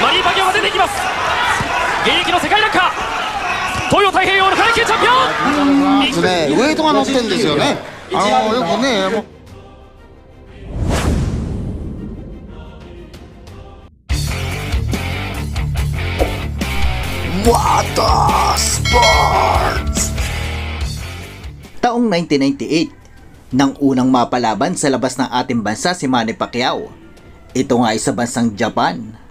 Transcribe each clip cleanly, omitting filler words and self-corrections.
マニー・パキャオが出ていきます。現役の世界ランカー、東洋太平洋の階級チャンピオンですね、ウエイトが乗ってるんですよね。よくね、Motorsports! Taong 1998, nang unang mapalaban sa labas ng ating bansa si Manny Pacquiao. Ito nga ay sa bansang Japan.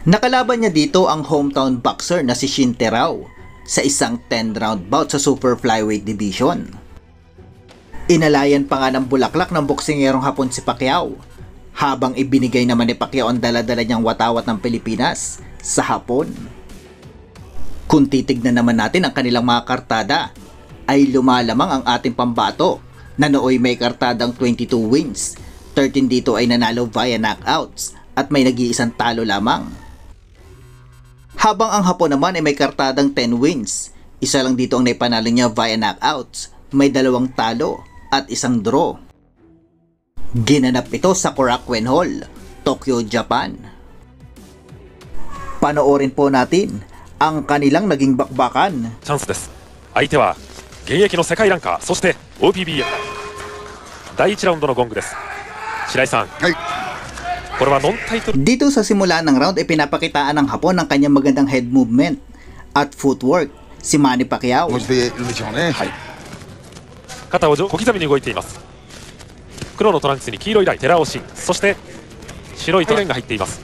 Nakalaban niya dito ang hometown boxer na si Shin Terao sa isang 10-round bout sa super flyweight division. Inalayan pa nga ng bulaklak ng boksingerong Hapon si Pacquiao, habang ibinigay naman ni Pacquiao ang dala-dala niyang watawat ng Pilipinas sa Hapon. Kung titignan naman natin ang kanilang mga kartada, ay lumalamang ang ating pambato na nooy may kartadang 22 wins, 13 dito ay nanalo via knockouts at may nag-iisang talo lamang. Habang ang Hapon naman ay may kartadang 10 wins, isa lang dito ang naipanalo niya via knockouts, may 2 talo at 1 draw. Ginanap ito sa Korakuen Hall, Tokyo, Japan. Panoorin po natin ang kanilang naging bakbakan. チャンスです。相手は現役の世界ランカー、そして OPB 第1ラウンドのゴングです。白井さん、はい、これはノンタイトル。 Dito sa simula ng round ay pinapakitaan ng Hapon ng kanyang magandang head movement at footwork si Manny Pacquiao. はい、肩を小刻みに動いています。黒のトランクスに黄色いライン、寺尾慎、そして白いラインが入っています。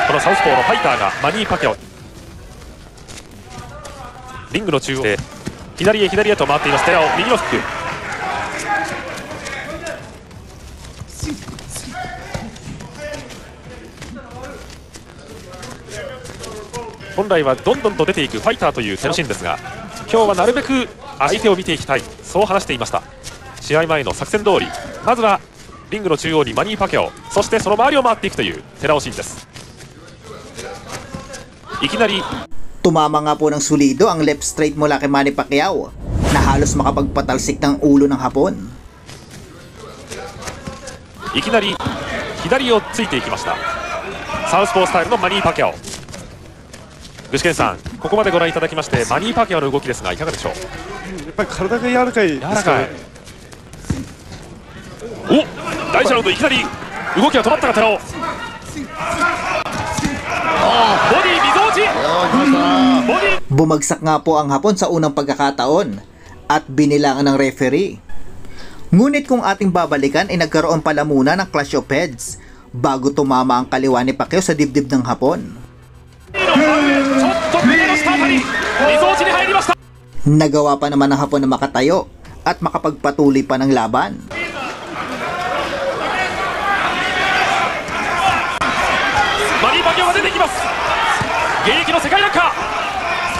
このサウスポーのファイターがマニー・パキャオ。リングの中央で左へ左へと回っています。寺尾、右のフック。本来はどんどんと出ていくファイターという寺尾慎ですが、今日はなるべく相手を見ていきたい、そう話していました。試合前の作戦通り、まずはリングの中央にマニー・パキャオ、そしてその周りを回っていくという寺尾慎です。いきなり Tumama nga po ng sulido ang left straight mula kay Manny Pacquiao na halos makapagpatalsik ng ulo ng Hapon. いきなり左をついていきました。サウスポースタイルのマニー・パキャオ。具志堅さん、ここまでご覧いただきましてマニー・パキャオの動きですがいかがでしょう。やっぱり体が柔らかいですからね。お、第1ラウンドいきなり動きが止まったが寺尾。ボディ溝落ち。 Bumagsak nga po ang Hapon sa unang pagkakataon at binilangan ng referee. Ngunit kung ating babalikan ay nagkaroon pala muna ng clash of heads bago tumama ang kaliwa ni Pacquiao sa dibdib ng Hapon. Nagawa pa naman ng Hapon na makatayo at makapagpatuloy pa ng laban. Manny Pacquiao が出てきます。現役の世界ランカー、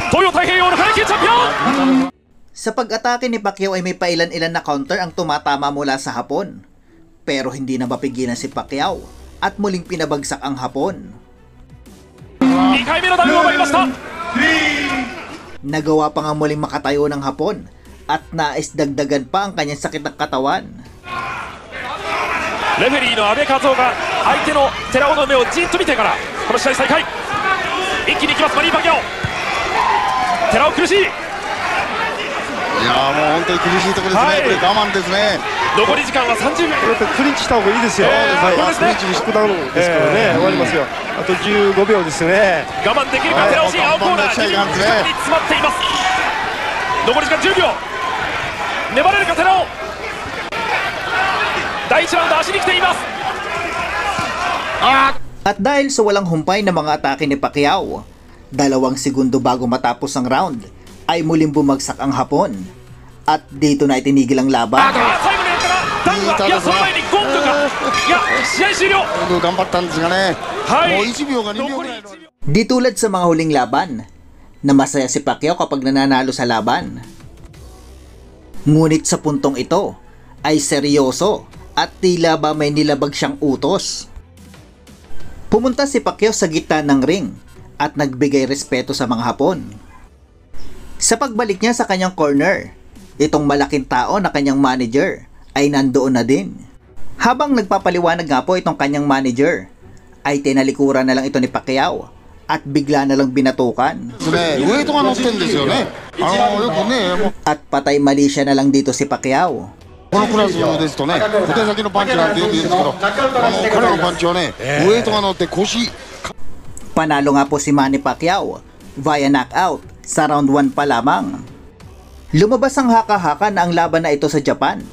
東洋太平洋の階級チャンピオン。 Sa pag-atake ni Pacquiao ay may pailan-ilan na counter ang tumatama mula sa Hapon. Pero hindi na mapigilan si Pacquiao at muling pinabagsak ang Hapon. Nagawa pa nga muling makatayo ng Hapon at nais dagdagan pa ang kanyang sakit ng katawan. Referee の阿部和夫が相手の寺尾の目をじっと見てからこの試合再開。一気に行きますマニー・パキャオ。寺尾苦しい。いやもう本当に苦しいところですね、これ我慢ですね。残り時間は30秒。やっぱりクリンチした方がいいですよ。クリンチに低くなるんですからね、終わりますよ。あと15秒ですね。我慢できるか寺尾慎。青コーナー近くに詰まっています。残り時間10秒。粘れるか寺尾。第1ラウンド足に来ています。At dahil sa walang humpay na mga atake ni Pacquiao, 2 segundo bago matapos ang round ay muling bumagsak ang Hapon at dito na itinigil ang laban. Di tulad sa mga huling laban na masaya si Pacquiao kapag nananalo sa laban. Ngunit sa puntong ito ay seryoso at tila ba may nilabag siyang utos. Pumunta si Pacquiao sa gitna ng ring at nagbigay respeto sa mga Hapon. Sa pagbalik niya sa kanyang corner, itong malaking tao na kanyang manager ay nandoon na din. Habang nagpapaliwanag nga po itong kanyang manager, ay tinalikuran na lang ito ni Pacquiao at bigla na lang binatukan. ね、ウエイトが乗ってるんですよね。よくね、もう At patay mali siya na lang dito si Pacquiao. このクラスですとね、小手先のパンチなんてよく言うんですけど、彼のパンチはね、ウエイトが乗って腰、 Panalo nga po si Manny Pacquiao via knockout sa round 1 pa lamang. Lumabas ang haka-haka na ang laban na ito sa Japan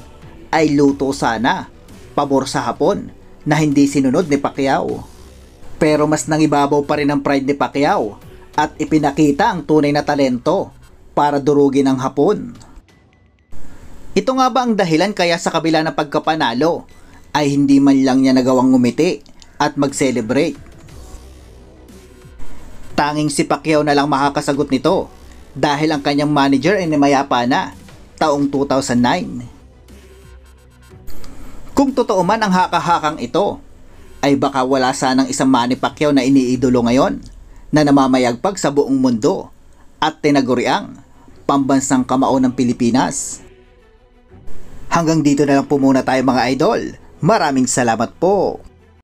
ay luto sana, pabor sa Hapon na hindi sinunod ni Pacquiao. Pero mas nangibabaw pa rin ang pride ni Pacquiao at ipinakita ang tunay na talento para durugin ang Hapon. Ito nga ba ang dahilan kaya sa kabila ng pagkapanalo ay hindi man lang niya nagawang ngumiti at mag-celebrate? Tanging si Pacquiao na lang makakasagot nito dahil ang kanyang manager ay namayapa na taong 2009. Kung totoo man ang haka-hakang ito, ay baka wala sanang isang Manny Pacquiao na iniidolo ngayon na namamayagpag sa buong mundo at tinaguriang pambansang kamao ng Pilipinas. Hanggang dito na lang po muna tayo mga idol. Maraming salamat po.